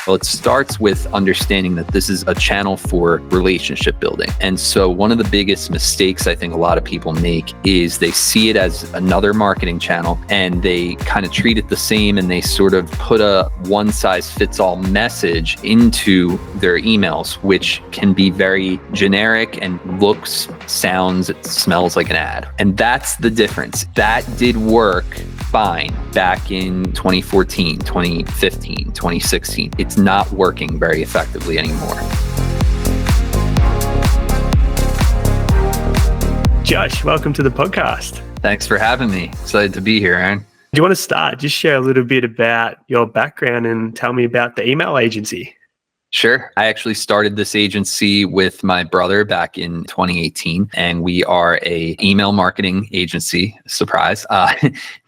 Well, it starts with understanding that this is a channel for relationship building. And so one of the biggest mistakes I think a lot of people make is they see it as another marketing channel and they kind of treat it the same, and they sort of put a one-size-fits-all message into their emails, which can be very generic and looks, sounds, it smells like an ad. And that's the difference. That did work fine back in 2014, 2015, 2016. It's not working very effectively anymore. Josh, welcome to the podcast. Thanks for having me. Excited to be here, Aaron. Do you want to start? Just share a little bit about your background and tell me about the email agency. Sure. I actually started this agency with my brother back in 2018, and we are a email marketing agency, surprise,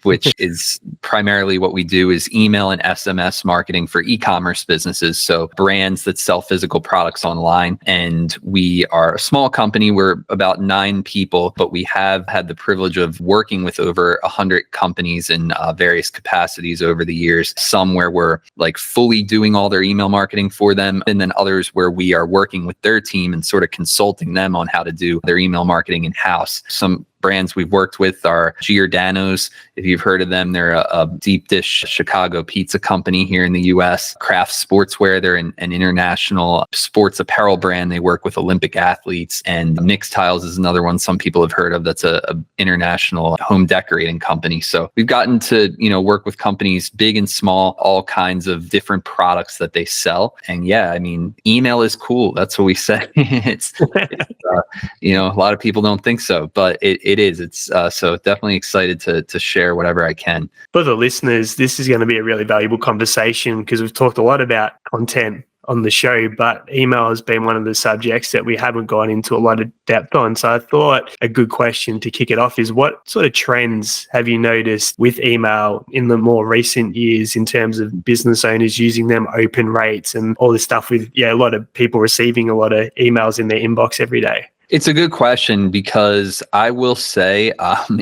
which is primarily what we do is email and SMS marketing for e-commerce businesses. So brands that sell physical products online. And we are a small company. We're about 9 people, but we have had the privilege of working with over 100 companies in various capacities over the years. Some where we're like fully doing all their email marketing for them, and then others where we are working with their team and sort of consulting them on how to do their email marketing in-house. Some brands we've worked with are Giordano's. If you've heard of them, they're a deep dish Chicago pizza company here in the US. Craft Sportswear, they're an international sports apparel brand. They work with Olympic athletes. And Mix Tiles is another one some people have heard of. That's a international home decorating company. So we've gotten to, work with companies big and small, all kinds of different products that they sell. And yeah, I mean, email is cool. That's what we say. it's a lot of people don't think so, but it is. It's so definitely excited to share whatever I can. For the listeners, this is going to be a really valuable conversation because we've talked a lot about content on the show, but email has been one of the subjects that we haven't gone into a lot of depth on. So I thought a good question to kick it off is, what sort of trends have you noticed with email in the more recent years in terms of business owners using them, open rates and all this stuff with a lot of people receiving a lot of emails in their inbox every day? It's a good question because I will say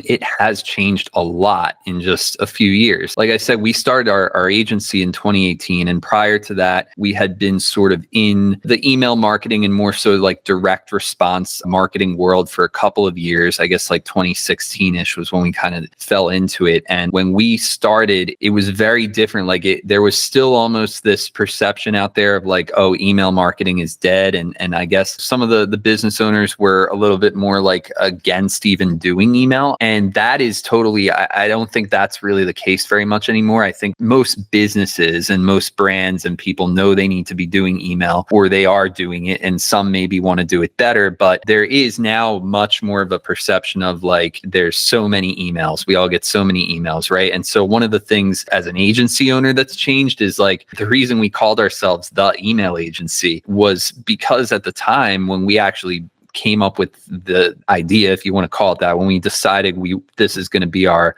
it has changed a lot in just a few years. Like I said, we started our agency in 2018. And prior to that, we had been sort of in the email marketing and more so like direct response marketing world for a couple of years. I guess like 2016-ish was when we kind of fell into it. And when we started, it was very different. Like there was still almost this perception out there of like, oh, email marketing is dead. And I guess some of the business owners were a little bit more like against even doing email. And that is totally, I don't think that's really the case very much anymore. I think most businesses and most brands and people know they need to be doing email, or they are doing it, and some maybe want to do it better. But there is now much more of a perception of like, there's so many emails. We all get so many emails, right? And so one of the things as an agency owner that's changed is like, the reason we called ourselves the email agency was because at the time when we actually came up with the idea, if you want to call it that, when we decided this is going to be our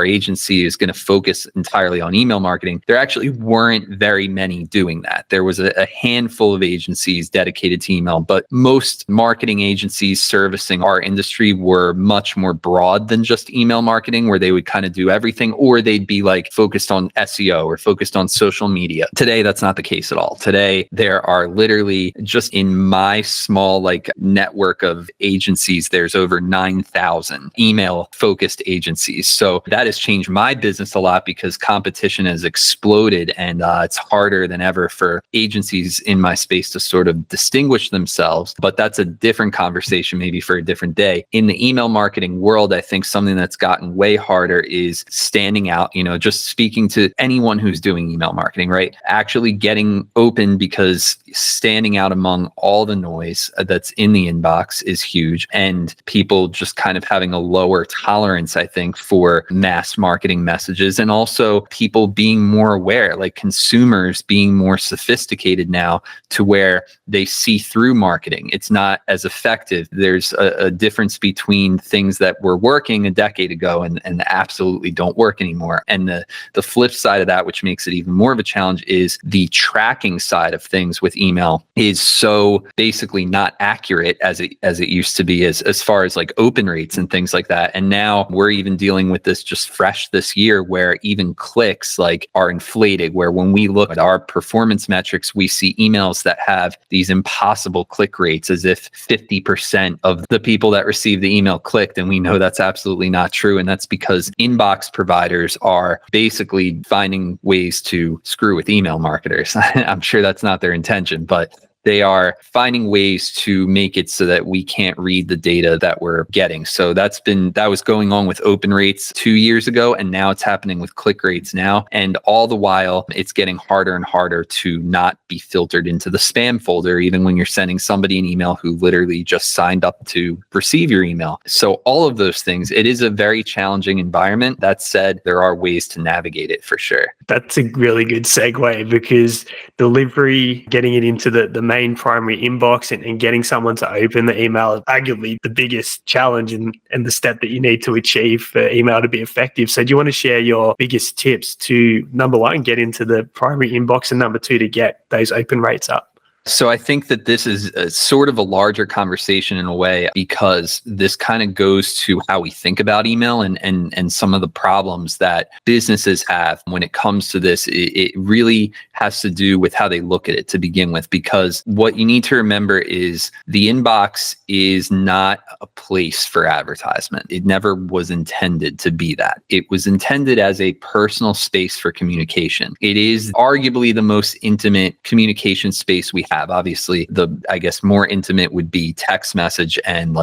agency is going to focus entirely on email marketing, there actually weren't very many doing that. There was a handful of agencies dedicated to email, but most marketing agencies servicing our industry were much more broad than just email marketing, where they would kind of do everything, or they'd be like focused on SEO or focused on social media. Today, that's not the case at all. Today, there are literally, just in my small like network of agencies, there's over 9,000 email focused agencies. So that has changed my business a lot because competition has exploded, and it's harder than ever for agencies in my space to sort of distinguish themselves. But that's a different conversation, maybe for a different day. In the email marketing world, I think something that's gotten way harder is standing out, just speaking to anyone who's doing email marketing, right? Actually getting open, because standing out among all the noise that's in the inbox is huge, and people just kind of having a lower tolerance, I think, for mass marketing messages, and also people being more aware, like consumers being more sophisticated now to where they see through marketing. It's not as effective. There's a difference between things that were working a decade ago and absolutely don't work anymore. And the flip side of that, which makes it even more of a challenge, is the tracking side of things with email is so basically not accurate as it used to be as far as like open rates and things like that. And now we're even dealing with this just fresh this year, where even clicks like are inflated, where when we look at our performance metrics, we see emails that have these impossible click rates, as if 50% of the people that receive the email clicked. And we know that's absolutely not true. And that's because inbox providers are basically finding ways to screw with email marketers. I'm sure that's not their intention, but they are finding ways to make it so that we can't read the data that we're getting. So that was going on with open rates 2 years ago, and now it's happening with click rates now. And all the while, it's getting harder and harder to not be filtered into the spam folder, even when you're sending somebody an email who literally just signed up to receive your email. So all of those things, it is a very challenging environment. That said, there are ways to navigate it for sure. That's a really good segue, because delivery, getting it into the main primary inbox and getting someone to open the email is arguably the biggest challenge and the step that you need to achieve for email to be effective. So do you want to share your biggest tips to, number one, get into the primary inbox, and number two, to get those open rates up? So I think that this is sort of a larger conversation in a way, because this kind of goes to how we think about email and some of the problems that businesses have when it comes to this. It really has to do with how they look at it to begin with, because what you need to remember is the inbox is not a place for advertisement. It never was intended to be that. It was intended as a personal space for communication. It is arguably the most intimate communication space we have. Obviously, I guess more intimate would be text message and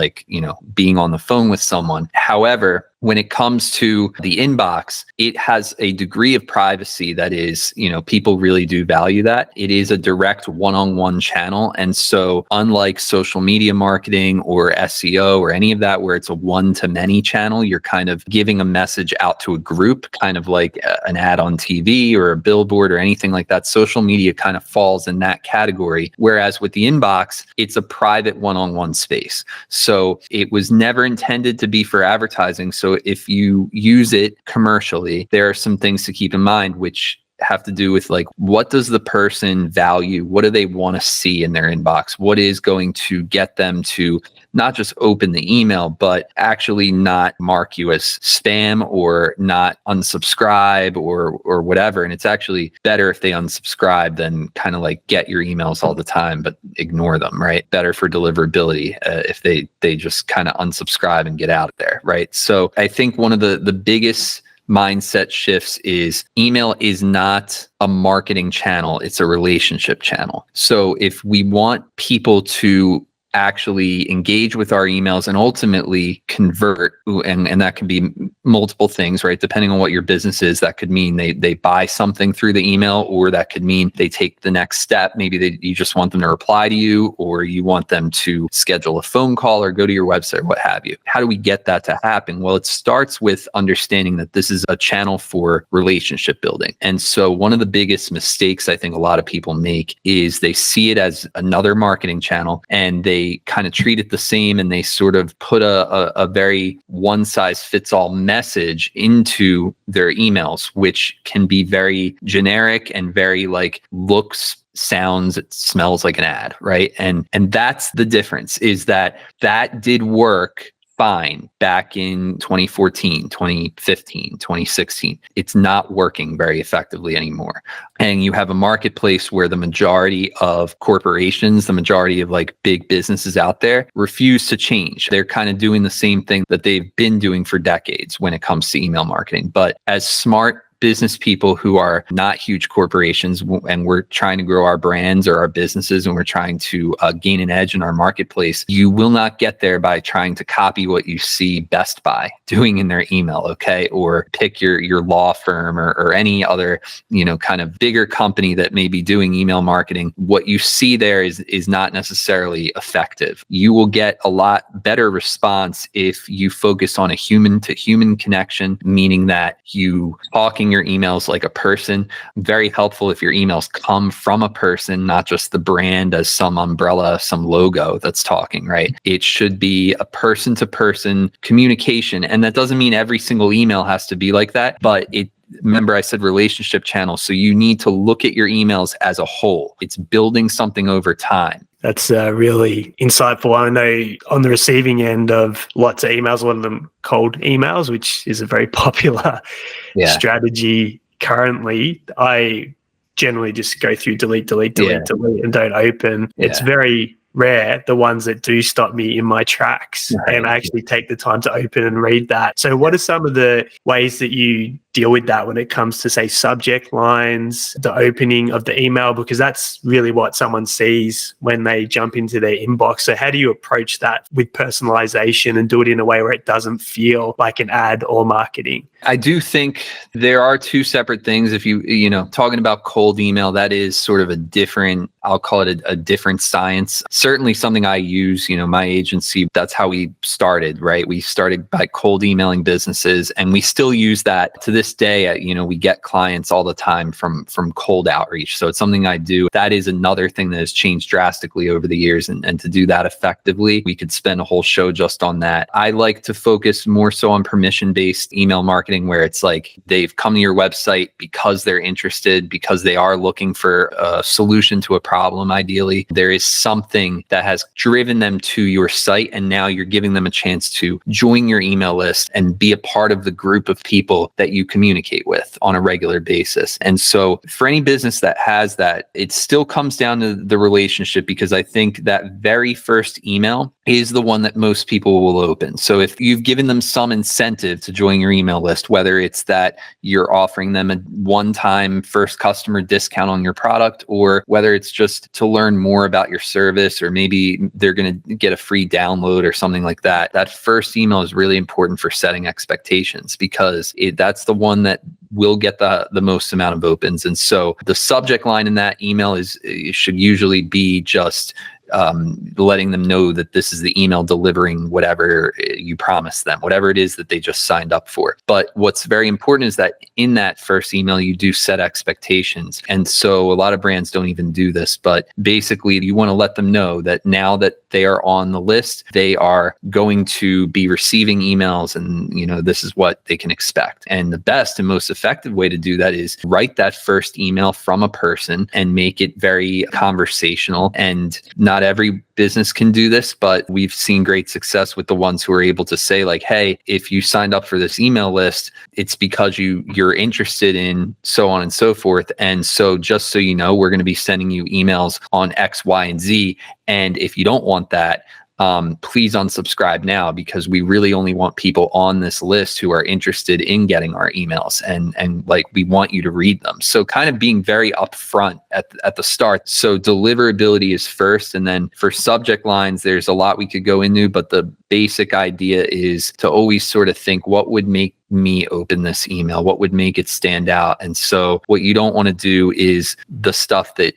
being on the phone with someone. However, when it comes to the inbox, it has a degree of privacy that is, people really do value that. It is a direct one-on-one channel. And so unlike social media marketing or SEO or any of that, where it's a one-to-many channel, you're kind of giving a message out to a group, kind of like an ad on TV or a billboard or anything like that. Social media kind of falls in that category. Whereas with the inbox, it's a private one-on-one space. So it was never intended to be for advertising. So if you use it commercially, there are some things to keep in mind, which have to do with what does the person value? What do they want to see in their inbox? What is going to get them to not just open the email, but actually not mark you as spam or not unsubscribe or whatever. And it's actually better if they unsubscribe than kind of get your emails all the time, but ignore them, right? Better for deliverability if they just kind of unsubscribe and get out of there, right? So I think one of the biggest mindset shifts is email is not a marketing channel. It's a relationship channel. So if we want people to actually engage with our emails and ultimately convert, and that can be multiple things, right? Depending on what your business is, that could mean they buy something through the email, or that could mean they take the next step. Maybe you just want them to reply to you, or you want them to schedule a phone call or go to your website, what have you. How do we get that to happen? Well, it starts with understanding that this is a channel for relationship building. And so one of the biggest mistakes I think a lot of people make is they see it as another marketing channel, and they kind of treat it the same, and they sort of put a very one-size-fits-all message into their emails, which can be very generic and very looks, sounds, it smells like an ad, right? And that's the difference, is that did work fine back in 2014, 2015, 2016. It's not working very effectively anymore. And you have a marketplace where the majority of corporations, the majority of big businesses out there refuse to change. They're kind of doing the same thing that they've been doing for decades when it comes to email marketing. But as smart business people who are not huge corporations, and we're trying to grow our brands or our businesses, and we're trying to gain an edge in our marketplace, you will not get there by trying to copy what you see Best Buy doing in their email, okay? Or pick your law firm or any other, kind of bigger company that may be doing email marketing. What you see there is not necessarily effective. You will get a lot better response if you focus on a human to human connection, meaning that you talking your emails like a person. Very helpful if your emails come from a person, not just the brand as some umbrella, some logo that's talking, right? It should be a person-to-person communication. And that doesn't mean every single email has to be like that, but remember I said relationship channel. So you need to look at your emails as a whole. It's building something over time. That's really insightful. I know on the receiving end of lots of emails, a lot of them cold emails, which is a very popular strategy currently. I generally just go through delete, and don't open. It's very rare, the ones that do stop me in my tracks, and I actually take the time to open and read that. So what are some of the ways that you deal with that when it comes to, say, subject lines, the opening of the email? Because that's really what someone sees when they jump into their inbox. So how do you approach that with personalization and do it in a way where it doesn't feel like an ad or marketing? I do think there are two separate things. If talking about cold email, that is sort of a different, I'll call it a different science. Certainly something I use, my agency, that's how we started, right? We started by cold emailing businesses, and we still use that to this day. We get clients all the time from cold outreach. So it's something I do. That is another thing that has changed drastically over the years. And to do that effectively, we could spend a whole show just on that. I like to focus more so on permission-based email marketing, where it's like they've come to your website because they're interested, because they are looking for a solution to a problem. Ideally, there is something that has driven them to your site, and now you're giving them a chance to join your email list and be a part of the group of people that you communicate with on a regular basis. And so for any business that has that, it still comes down to the relationship, because I think that very first email is the one that most people will open. So if you've given them some incentive to join your email list, whether it's that you're offering them a one-time first customer discount on your product, or whether it's just to learn more about your service, or maybe they're going to get a free download or something like that, that first email is really important for setting expectations, because that's the one that will get the most amount of opens. And so the subject line in that email should usually be just letting them know that this is the email delivering whatever you promised them, whatever it is that they just signed up for. But what's very important is that in that first email, you do set expectations. And so a lot of brands don't even do this, but basically you want to let them know that now that they are on the list, they are going to be receiving emails, and this is what they can expect. And the best and most effective way to do that is write that first email from a person and make it very conversational. And not every business can do this, but we've seen great success with the ones who are able to say, like, hey, if you signed up for this email list, it's because you're interested in so on and so forth. And so just so you know, we're going to be sending you emails on X, Y, and Z. And if you don't want that, please unsubscribe now, because we really only want people on this list who are interested in getting our emails, and like, we want you to read them. So kind of being very upfront at the start. So deliverability is first, and then for subject lines, there's a lot we could go into, but the basic idea is to always sort of think, what would make me open this email? What would make it stand out? And so what you don't want to do is the stuff that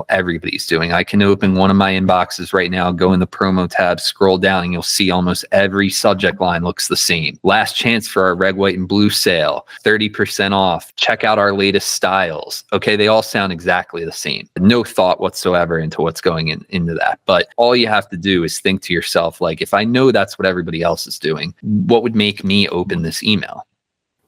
everybody's doing. I can open one of my inboxes right now, go in the promo tab, scroll down, and you'll see almost every subject line looks the same. Last chance for our red, white, and blue sale, 30% off, check out our latest styles. Okay, they all sound exactly the same. No thought whatsoever into what's going into that. But all you have to do is think to yourself, like, if I know that's what everybody else is doing, what would make me open this email?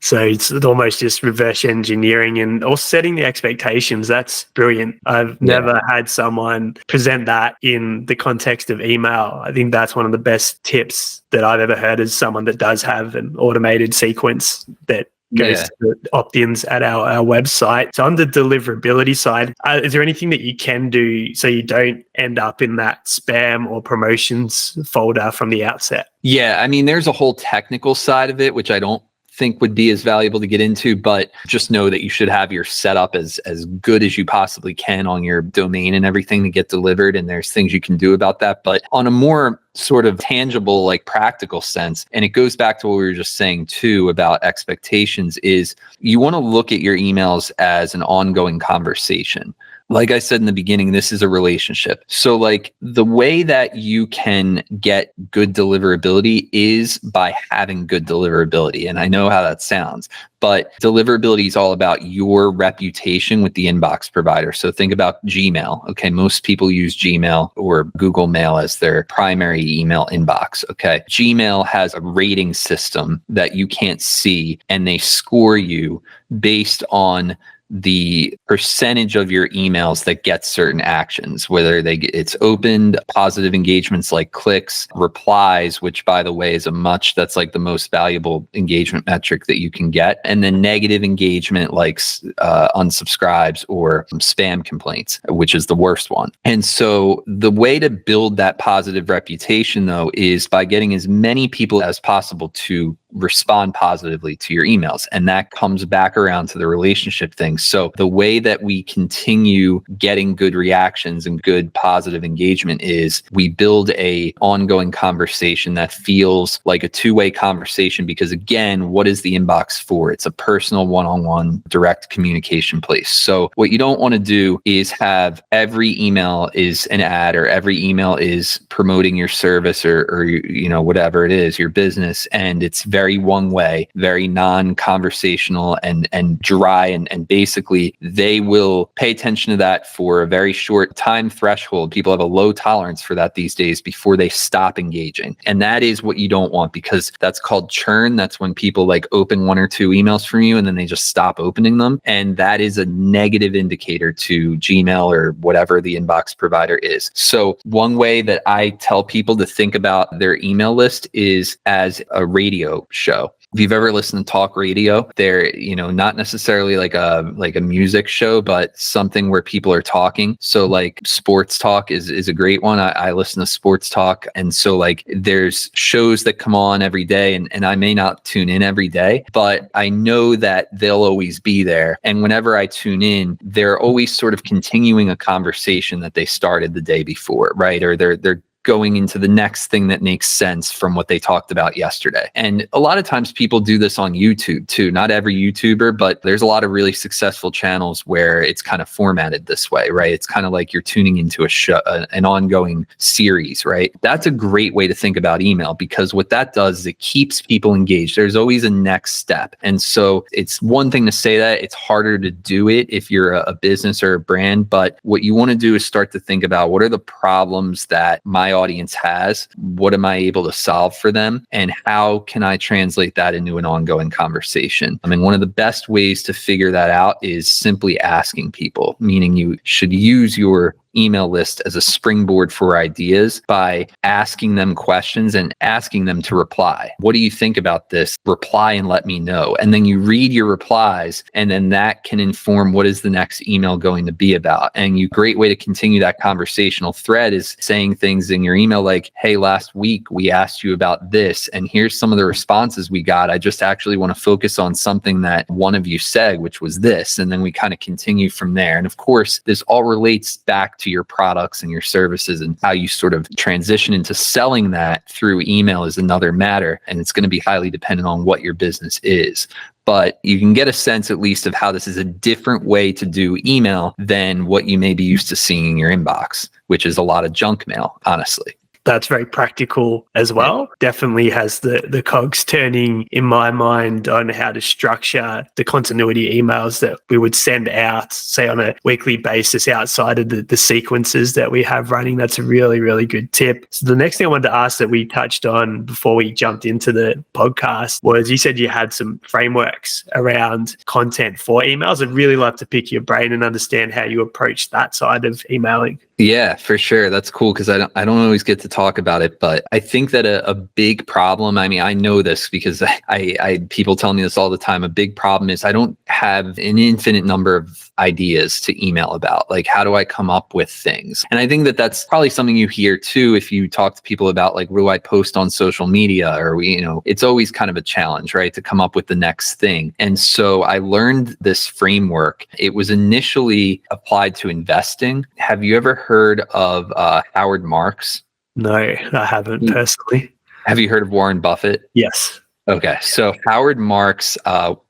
So it's almost just reverse engineering and or setting the expectations. That's brilliant. I've never had someone present that in the context of email. I think that's one of the best tips that I've ever heard, as someone that does have an automated sequence that goes to the opt-ins at our website. So on the deliverability side, is there anything that you can do so you don't end up in that spam or promotions folder from the outset? Yeah, I mean, there's a whole technical side of it, which I don't think would be as valuable to get into, but just know that you should have your setup as good as you possibly can on your domain and everything to get delivered. And there's things you can do about that. But on a more sort of tangible, like practical sense, and it goes back to what we were just saying too about expectations, is you want to look at your emails as an ongoing conversation. Like I said in the beginning, this is a relationship. So like the way that you can get good deliverability is by having good deliverability. And I know how that sounds, but deliverability is all about your reputation with the inbox provider. So think about Gmail. Okay, most people use Gmail or Google Mail as their primary email inbox. Okay, Gmail has a rating system that you can't see, and they score you based on the percentage of your emails that get certain actions, whether it's opened, positive engagements like clicks, replies, which by the way is that's like the most valuable engagement metric that you can get, and then negative engagement like unsubscribes or spam complaints, which is the worst one. And so the way to build that positive reputation though is by getting as many people as possible to respond positively to your emails. And that comes back around to the relationship thing. So the way that we continue getting good reactions and good positive engagement is we build a ongoing conversation that feels like a two-way conversation, because again, what is the inbox for? It's a personal one-on-one direct communication place. So what you don't want to do is have every email is an ad, or every email is promoting your service or you know, whatever it is, your business, and it's very one way, very non-conversational and dry, and basically they will pay attention to that for a very short time threshold. People have a low tolerance for that these days before they stop engaging. And that is what you don't want, because that's called churn. That's when people like open one or two emails from you and then they just stop opening them. And that is a negative indicator to Gmail or whatever the inbox provider is. So one way that I tell people to think about their email list is as a radio show. If you've ever listened to talk radio, they're, you know, not necessarily like a music show, but something where people are talking. So like sports talk is a great one. I listen to sports talk. And so like there's shows that come on every day, and I may not tune in every day, but I know that they'll always be there. And whenever I tune in, they're always sort of continuing a conversation that they started the day before, right? Or they're going into the next thing that makes sense from what they talked about yesterday. And a lot of times people do this on YouTube too. Not every YouTuber, but there's a lot of really successful channels where it's kind of formatted this way, right? It's kind of like you're tuning into a show, an ongoing series, right? That's a great way to think about email, because what that does is it keeps people engaged. There's always a next step. And so it's one thing to say that, it's harder to do it if you're a business or a brand. But what you want to do is start to think about, what are the problems that my audience has? What am I able to solve for them? And how can I translate that into an ongoing conversation? I mean, one of the best ways to figure that out is simply asking people, meaning you should use your email list as a springboard for ideas by asking them questions and asking them to reply. What do you think about this? Reply and let me know. And then you read your replies, and then that can inform what is the next email going to be about. And a great way to continue that conversational thread is saying things in your email like, hey, last week we asked you about this, and here's some of the responses we got. I just actually want to focus on something that one of you said, which was this. And then we kind of continue from there. And of course, this all relates back to your products and your services, and how you sort of transition into selling that through email is another matter. And it's going to be highly dependent on what your business is. But you can get a sense at least of how this is a different way to do email than what you may be used to seeing in your inbox, which is a lot of junk mail, honestly. That's very practical as well. Definitely has the cogs turning in my mind on how to structure the continuity emails that we would send out, say on a weekly basis outside of the sequences that we have running. That's a really, really good tip. So the next thing I wanted to ask that we touched on before we jumped into the podcast was, you said you had some frameworks around content for emails. I'd really love to pick your brain and understand how you approach that side of emailing. Yeah, for sure. That's cool, because I don't always get to talk about it, but I think that a big problem, I mean, I know this because I people tell me this all the time. A big problem is I don't have an infinite number of ideas to email about. Like, how do I come up with things? And I think that that's probably something you hear too if you talk to people about, like, what do I post on social media? Or it's always kind of a challenge, right, to come up with the next thing. And so I learned this framework. It was initially applied to investing. Have you ever heard of Howard Marks? No, I haven't personally. Have you heard of Warren Buffett? Yes. Okay, so Howard Marks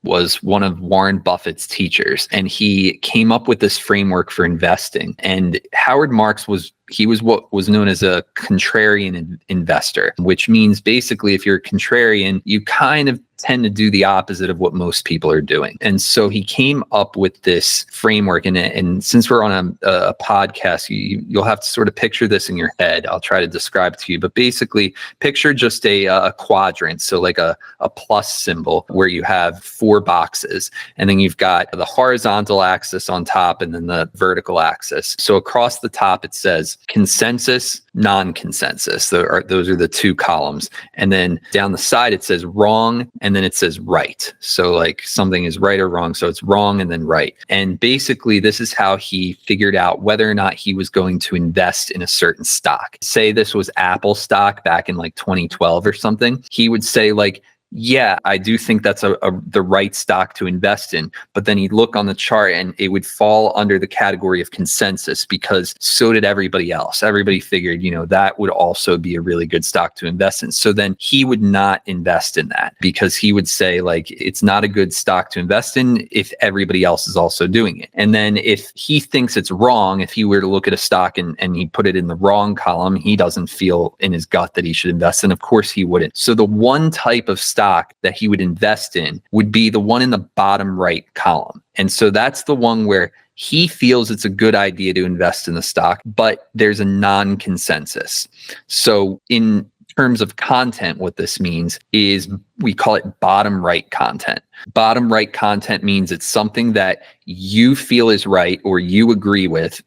was one of Warren Buffett's teachers, and he came up with this framework for investing. And Howard Marks was he was what was known as a contrarian investor, which means basically if you're a contrarian, you kind of tend to do the opposite of what most people are doing. And so he came up with this framework. And since we're on a podcast, you'll have to sort of picture this in your head. I'll try to describe it to you. But basically, picture just a quadrant. So like a plus symbol where you have 4 boxes. And then you've got the horizontal axis on top and then the vertical axis. So across the top, it says consensus, non-consensus. Those are the 2 columns. And then down the side, it says wrong. And then it says right. So like something is right or wrong. So it's wrong and then right. And basically, this is how he figured out whether or not he was going to invest in a certain stock. Say this was Apple stock back in like 2012 or something. He would say like, yeah, I do think that's the right stock to invest in. But then he'd look on the chart and it would fall under the category of consensus because so did everybody else. Everybody figured, that would also be a really good stock to invest in. So then he would not invest in that because he would say like, it's not a good stock to invest in if everybody else is also doing it. And then if he thinks it's wrong, if he were to look at a stock and he put it in the wrong column, he doesn't feel in his gut that he should invest in. Of course he wouldn't. So the one type of stock that he would invest in would be the one in the bottom right column. And so that's the one where he feels it's a good idea to invest in the stock, but there's a non-consensus. So in terms of content, what this means is we call it bottom right content. Bottom right content means it's something that you feel is right or you agree with,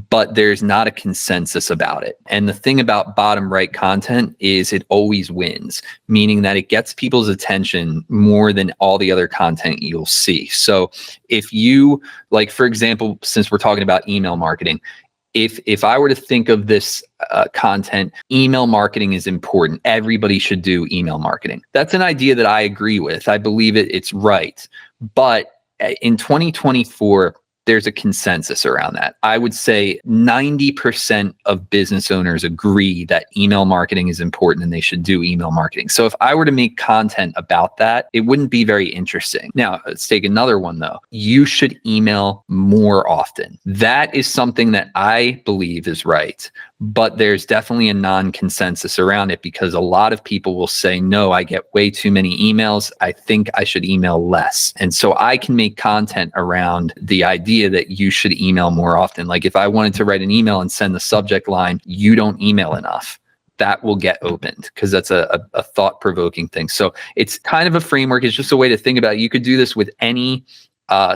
but there's not a consensus about it. And the thing about bottom right content is it always wins, meaning that it gets people's attention more than all the other content you'll see. So if you, like, for example, since we're talking about email marketing, if I were to think of this content, email marketing is important. Everybody should do email marketing. That's an idea that I agree with. I believe it's right. But in 2024, there's a consensus around that. I would say 90% of business owners agree that email marketing is important and they should do email marketing. So if I were to make content about that, it wouldn't be very interesting. Now, let's take another one though. You should email more often. That is something that I believe is right. But there's definitely a non-consensus around it because a lot of people will say, no, I get way too many emails. I think I should email less. And so I can make content around the idea that you should email more often. Like if I wanted to write an email and send the subject line, you don't email enough, that will get opened because that's a thought-provoking thing. So it's kind of a framework. It's just a way to think about it. You could do this with any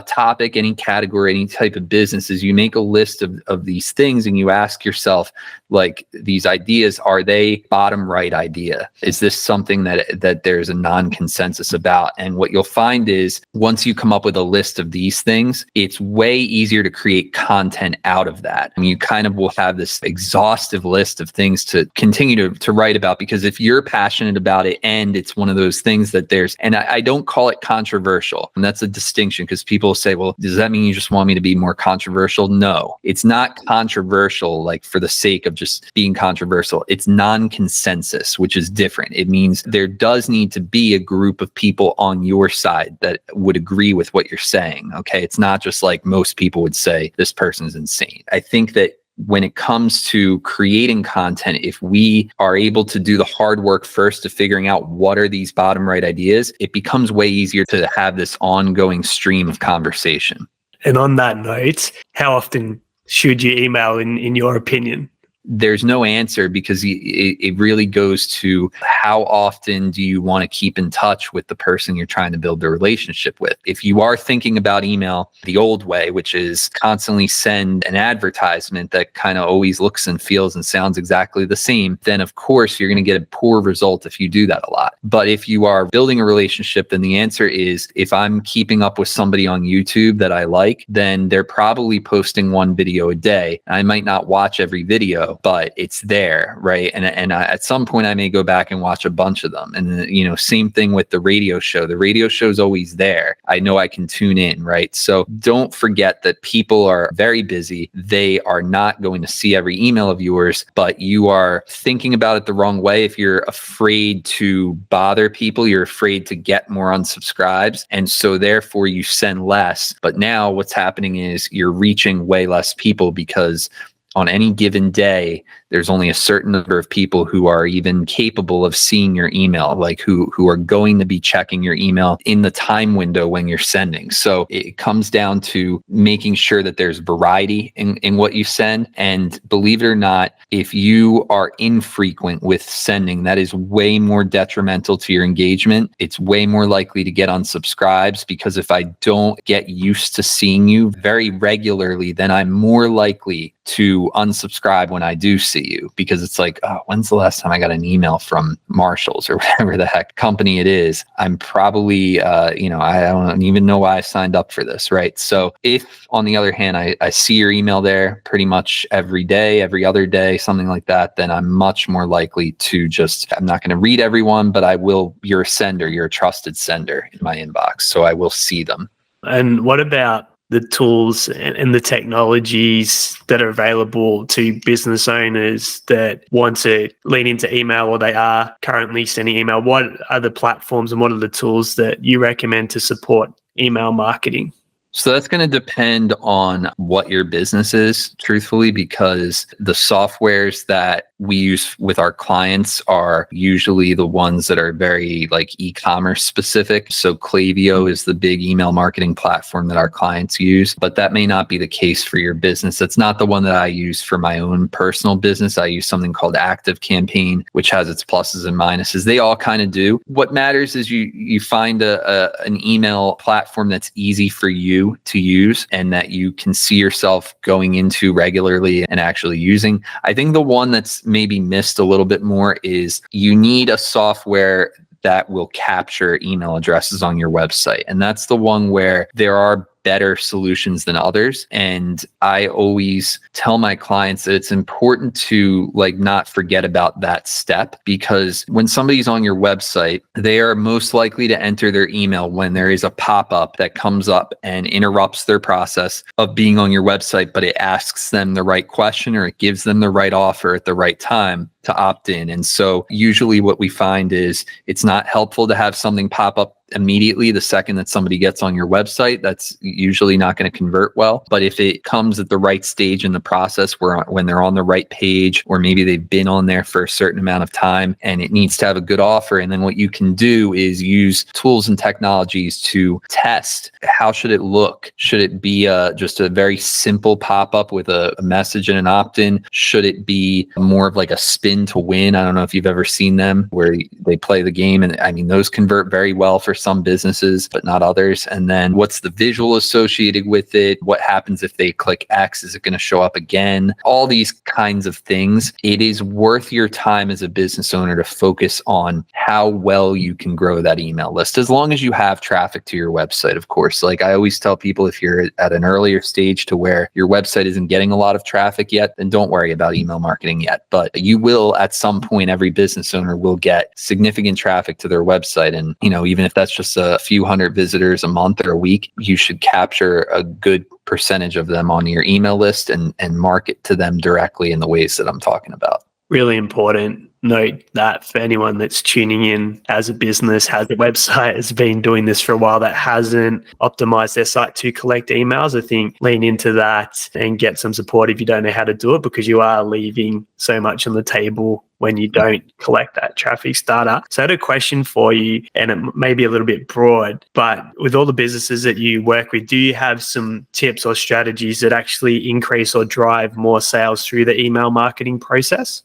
topic, any category, any type of businesses. You make a list of these things and you ask yourself, like, these ideas, are they bottom right idea? Is this something that there's a non-consensus about? And what you'll find is once you come up with a list of these things, it's way easier to create content out of that. I mean, you kind of will have this exhaustive list of things to continue to write about, because if you're passionate about it and it's one of those things that there's, and I don't call it controversial, and that's a distinction, because people say, well, does that mean you just want me to be more controversial? No, it's not controversial like for the sake of just being controversial. It's non-consensus, which is different. It means there does need to be a group of people on your side that would agree with what you're saying. Okay. It's not just like most people would say, this person's insane. I think that when it comes to creating content, if we are able to do the hard work first of figuring out what are these bottom right ideas, it becomes way easier to have this ongoing stream of conversation. And on that note, how often should you email in your opinion? There's no answer, because it really goes to how often do you want to keep in touch with the person you're trying to build the relationship with. If you are thinking about email the old way, which is constantly send an advertisement that kind of always looks and feels and sounds exactly the same, then of course you're going to get a poor result if you do that a lot. But if you are building a relationship, then the answer is, if I'm keeping up with somebody on YouTube that I like, then they're probably posting one video a day. I might not watch every video, but it's there, right? And at some point I may go back and watch a bunch of them. And same thing with the radio show. The radio show is always there. I know I can tune in, right? So don't forget that people are very busy. They are not going to see every email of yours, but you are thinking about it the wrong way. If you're afraid to bother people, you're afraid to get more unsubscribes. And so therefore you send less. But now what's happening is you're reaching way less people, because on any given day, there's only a certain number of people who are even capable of seeing your email, like who are going to be checking your email in the time window when you're sending. So it comes down to making sure that there's variety in what you send. And believe it or not, if you are infrequent with sending, that is way more detrimental to your engagement. It's way more likely to get unsubscribes, because if I don't get used to seeing you very regularly, then I'm more likely to unsubscribe when I do see you, because it's like, oh, when's the last time I got an email from Marshalls or whatever the heck company it is? I'm probably, I don't even know why I signed up for this, right? So if, on the other hand, I see your email there pretty much every day, every other day, something like that, then I'm much more likely to I'm not going to read everyone, but you're a sender, you're a trusted sender in my inbox, so I will see them. And what about the tools and the technologies that are available to business owners that want to lean into email, or they are currently sending email? What are the platforms and what are the tools that you recommend to support email marketing? So that's going to depend on what your business is, truthfully, because the softwares that we use with our clients are usually the ones that are very like e-commerce specific. So Klaviyo is the big email marketing platform that our clients use, but that may not be the case for your business. That's not the one that I use for my own personal business. I use something called ActiveCampaign, which has its pluses and minuses. They all kind of do. What matters is you find an email platform that's easy for you to use and that you can see yourself going into regularly and actually using. I think the one that's maybe missed a little bit more is you need a software that will capture email addresses on your website. And that's the one where there are better solutions than others. And I always tell my clients that it's important to not forget about that step, because when somebody's on your website, they are most likely to enter their email when there is a pop-up that comes up and interrupts their process of being on your website, but it asks them the right question or it gives them the right offer at the right time to opt in. And so usually what we find is it's not helpful to have something pop up immediately the second that somebody gets on your website. That's usually not going to convert well. But if it comes at the right stage in the process, when they're on the right page, or maybe they've been on there for a certain amount of time and it needs to have a good offer, and then what you can do is use tools and technologies to test how should it look. Should it be just a very simple pop-up with a message and an opt-in? Should it be more of like a spin to win? I don't know if you've ever seen them where they play the game, and I mean, those convert very well for some businesses, but not others. And then what's the visual associated with it? What happens if they click X? Is it going to show up again? All these kinds of things. It is worth your time as a business owner to focus on how well you can grow that email list, as long as you have traffic to your website, of course. Like I always tell people, if you're at an earlier stage to where your website isn't getting a lot of traffic yet, then don't worry about email marketing yet. But you will, at some point, every business owner will get significant traffic to their website. And, even if that's just a few hundred visitors a month or a week, you should capture a good percentage of them on your email list and market to them directly in the ways that I'm talking about. Really important note that for anyone that's tuning in as a business, has a website, has been doing this for a while, that hasn't optimized their site to collect emails, I think lean into that and get some support if you don't know how to do it, because you are leaving so much on the table when you don't collect that traffic starter. So I had a question for you, and it may be a little bit broad, but with all the businesses that you work with, do you have some tips or strategies that actually increase or drive more sales through the email marketing process?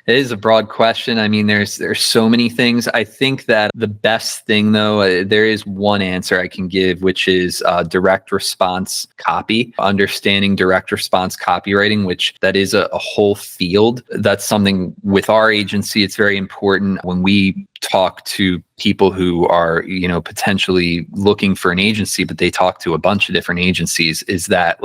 It is a broad question. I mean, there's so many things. I think that the best thing, though, there is one answer I can give, which is direct response copy, understanding direct response copywriting, which that is a whole field. That's something with our agency. It's very important when we talk to people who are, potentially looking for an agency, but they talk to a bunch of different agencies, is that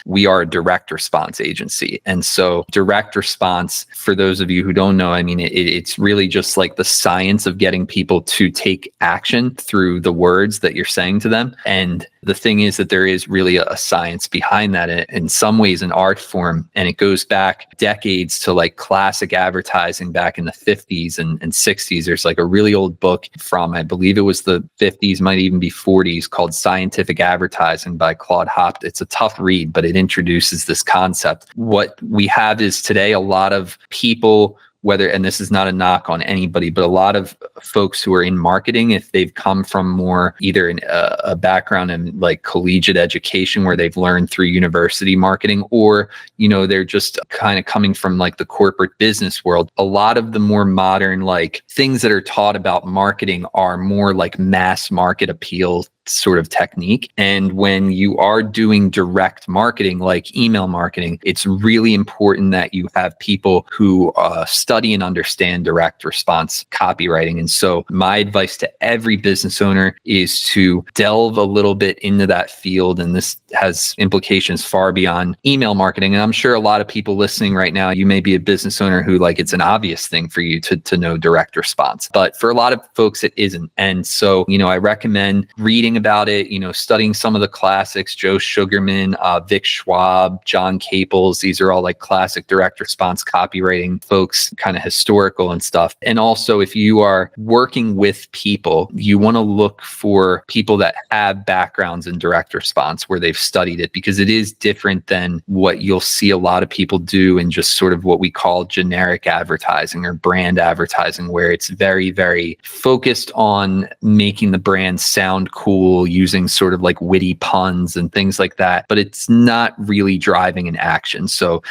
we are a direct response agency. And so direct response, for those of you who don't know, I mean, it's really just like the science of getting people to take action through the words that you're saying to them. And The thing is that there is really a science behind that, in some ways an art form, and it goes back decades to like classic advertising back in the 50s and 60s. There's like a really old book from, I believe it was the 50s, might even be 40s, called Scientific Advertising by Claude Hopton. It's a tough read, but it introduces this concept. What we have is today a lot of people, whether, and this is not a knock on anybody, but a lot of folks who are in marketing, if they've come from more either a background in like collegiate education where they've learned through university marketing, or, you know, they're just kind of coming from like the corporate business world, a lot of the more modern like things that are taught about marketing are more like mass market appeal sort of technique. And when you are doing direct marketing, like email marketing, it's really important that you have people who study and understand direct response copywriting. And so my advice to every business owner is to delve a little bit into that field. And this has implications far beyond email marketing. And I'm sure a lot of people listening right now, you may be a business owner who like, it's an obvious thing for you to know direct response, but for a lot of folks, it isn't. And so, you know, I recommend reading about it, you know, studying some of the classics, Joe Sugarman, Vic Schwab, John Caples. These are all like classic direct response copywriting folks, kind of historical and stuff. And also, if you are working with people, you want to look for people that have backgrounds in direct response where they've studied it, because it is different than what you'll see a lot of people do in just sort of what we call generic advertising or brand advertising, where it's very, very focused on making the brand sound cool, using sort of like witty puns and things like that, but it's not really driving an action. So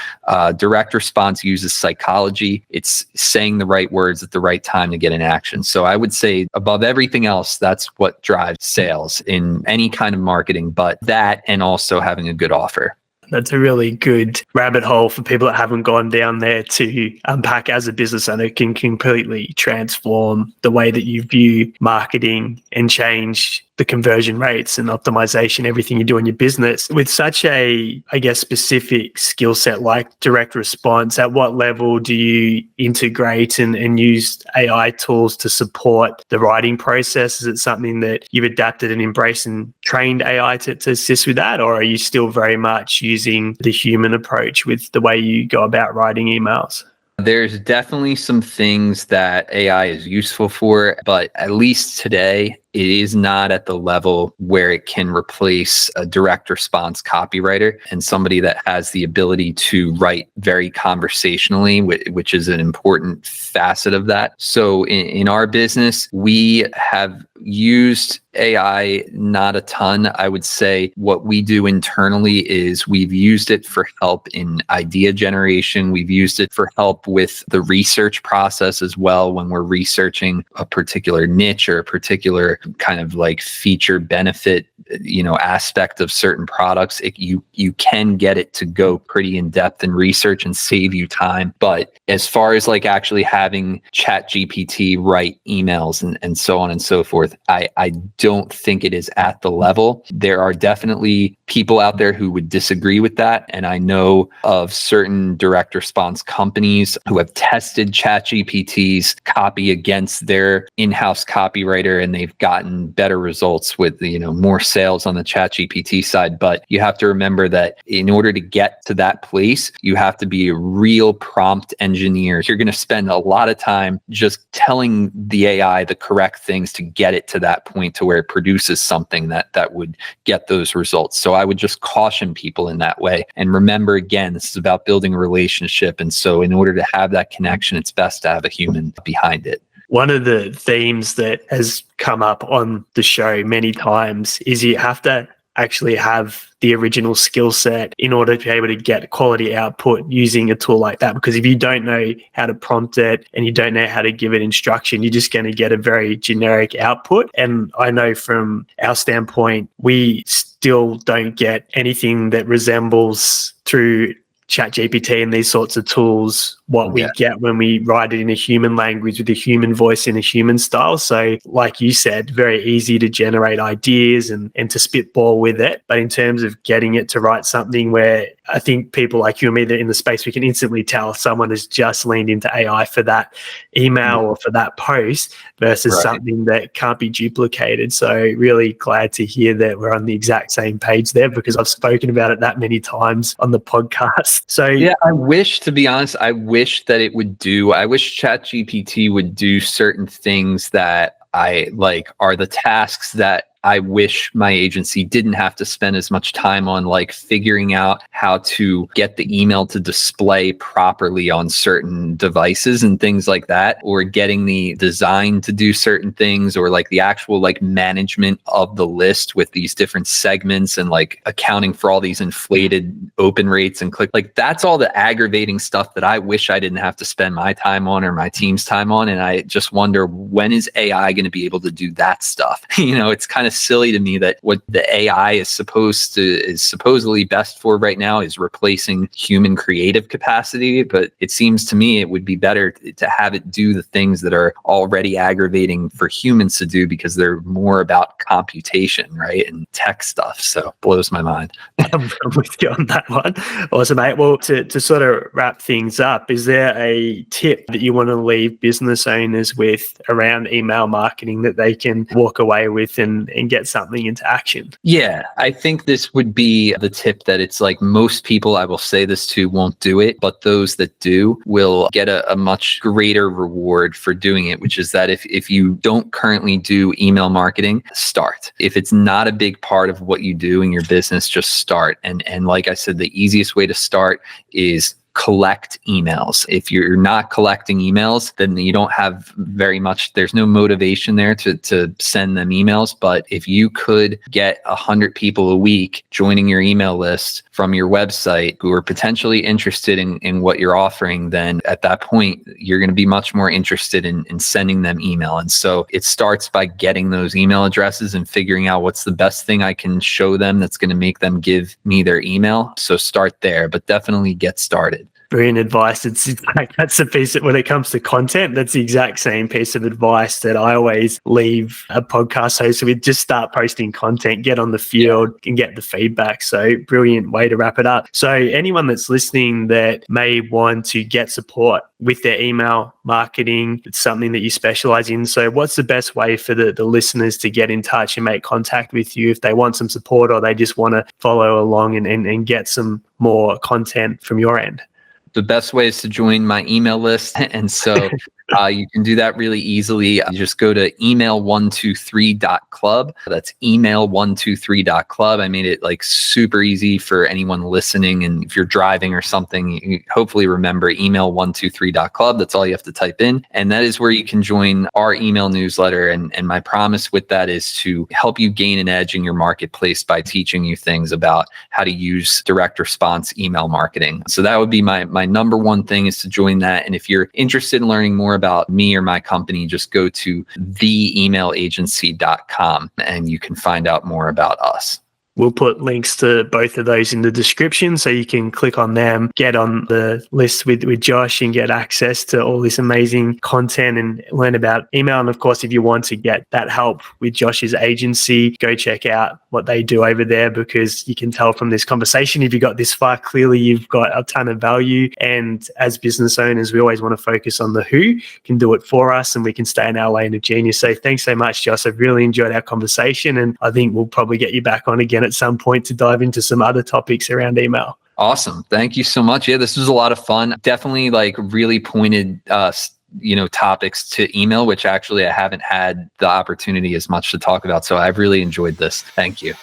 direct response uses psychology. It's saying the right words at the right time to get an action. So I would say above everything else, that's what drives sales in any kind of marketing, but that, and also having a good offer. That's a really good rabbit hole for people that haven't gone down there to unpack. As a business owner, can completely transform the way that you view marketing and change the conversion rates and optimization, everything you do in your business. With such a, I guess, specific skill set like direct response, at what level do you integrate and use AI tools to support the writing process? Is it something that you've adapted and embraced and trained AI to assist with that? Or are you still very much using the human approach with the way you go about writing emails? There's definitely some things that AI is useful for, but at least today, it is not at the level where it can replace a direct response copywriter and somebody that has the ability to write very conversationally, which is an important facet of that. So in our business, we have used AI, not a ton. I would say what we do internally is we've used it for help in idea generation. We've used it for help with the research process as well. When we're researching a particular niche or a particular kind of like feature benefit, you know, aspect of certain products, you can get it to go pretty in depth in research and save you time. But as far as like actually having ChatGPT write emails and so on and so forth, I don't think it is at the level. There are definitely people out there who would disagree with that. And I know of certain direct response companies who have tested ChatGPT's copy against their in-house copywriter, and they've gotten better results with, you know, more sales on the ChatGPT side. But you have to remember that in order to get to that place, you have to be a real prompt engineer. You're going to spend a lot of time just telling the AI the correct things to get it to that point to where it produces something that would get those results. So I would just caution people in that way. And remember, again, this is about building a relationship. And so in order to have that connection, it's best to have a human behind it. One of the themes that has come up on the show many times is you have to actually have the original skill set in order to be able to get quality output using a tool like that. Because if you don't know how to prompt it and you don't know how to give it instruction, you're just going to get a very generic output. And I know from our standpoint, we still don't get anything that resembles through ChatGPT and these sorts of tools, what we Yeah. get when we write it in a human language with a human voice in a human style. So like you said, very easy to generate ideas and to spitball with it. But in terms of getting it to write something where I think people like you and me that are in the space, we can instantly tell someone has just leaned into AI for that email or for that post versus Right. something that can't be duplicated. So really glad to hear that we're on the exact same page there, because I've spoken about it that many times on the podcast. So Yeah, I wish, to be honest, I wish ChatGPT would do certain things that I like are the tasks that I wish my agency didn't have to spend as much time on, like figuring out how to get the email to display properly on certain devices and things like that, or getting the design to do certain things, or like the actual like management of the list with these different segments and like accounting for all these inflated open rates and click. Like that's all the aggravating stuff that I wish I didn't have to spend my time on or my team's time on. And I just wonder, when is AI going to be able to do that stuff? It's kind of silly to me that what the AI is supposedly best for right now is replacing human creative capacity. But it seems to me it would be better to have it do the things that are already aggravating for humans to do, because they're more about computation, right? And tech stuff. So it blows my mind. I'm with you on that one. Awesome, mate. Well, to sort of wrap things up, is there a tip that you want to leave business owners with around email marketing that they can walk away with and get something into action? Yeah, I think this would be the tip, that it's like most people I will say this to won't do it, but those that do will get a much greater reward for doing it, which is that if you don't currently do email marketing, start. If it's not a big part of what you do in your business, just start. And like I said, the easiest way to start is collect emails. If you're not collecting emails, then you don't have very much, there's no motivation there to send them emails. But if you could get 100 people a week joining your email list from your website who are potentially interested in what you're offering, then at that point, you're going to be much more interested in sending them email. And so it starts by getting those email addresses and figuring out what's the best thing I can show them that's going to make them give me their email. So start there, but definitely get started. Brilliant advice. It's like, that's a piece of, when it comes to content, that's the exact same piece of advice that I always leave a podcast host. So we just start posting content, get on the field and get the feedback. So brilliant way to wrap it up. So anyone that's listening that may want to get support with their email marketing, it's something that you specialize in. So what's the best way for the listeners to get in touch and make contact with you if they want some support, or they just want to follow along and get some more content from your end? The best way is to join my email list. And so you can do that really easily. You just go to email123.club. That's email123.club. I made it like super easy for anyone listening. And if you're driving or something, you hopefully remember email123.club. That's all you have to type in. And that is where you can join our email newsletter. And my promise with that is to help you gain an edge in your marketplace by teaching you things about how to use direct response email marketing. So that would be my number one thing, is to join that. And if you're interested in learning more about me or my company, just go to theemailagency.com and you can find out more about us. We'll put links to both of those in the description, so you can click on them, get on the list with Josh and get access to all this amazing content and learn about email. And of course, if you want to get that help with Josh's agency, go check out what they do over there, because you can tell from this conversation, if you got this far, clearly you've got a ton of value. And as business owners, we always want to focus on the who can do it for us, and we can stay in our lane of genius. So thanks so much, Josh. I've really enjoyed our conversation, and I think we'll probably get you back on again at some point to dive into some other topics around email. Awesome. Thank you so much. Yeah, this was a lot of fun. Definitely like really pointed topics to email, which actually I haven't had the opportunity as much to talk about. So I've really enjoyed this. Thank you.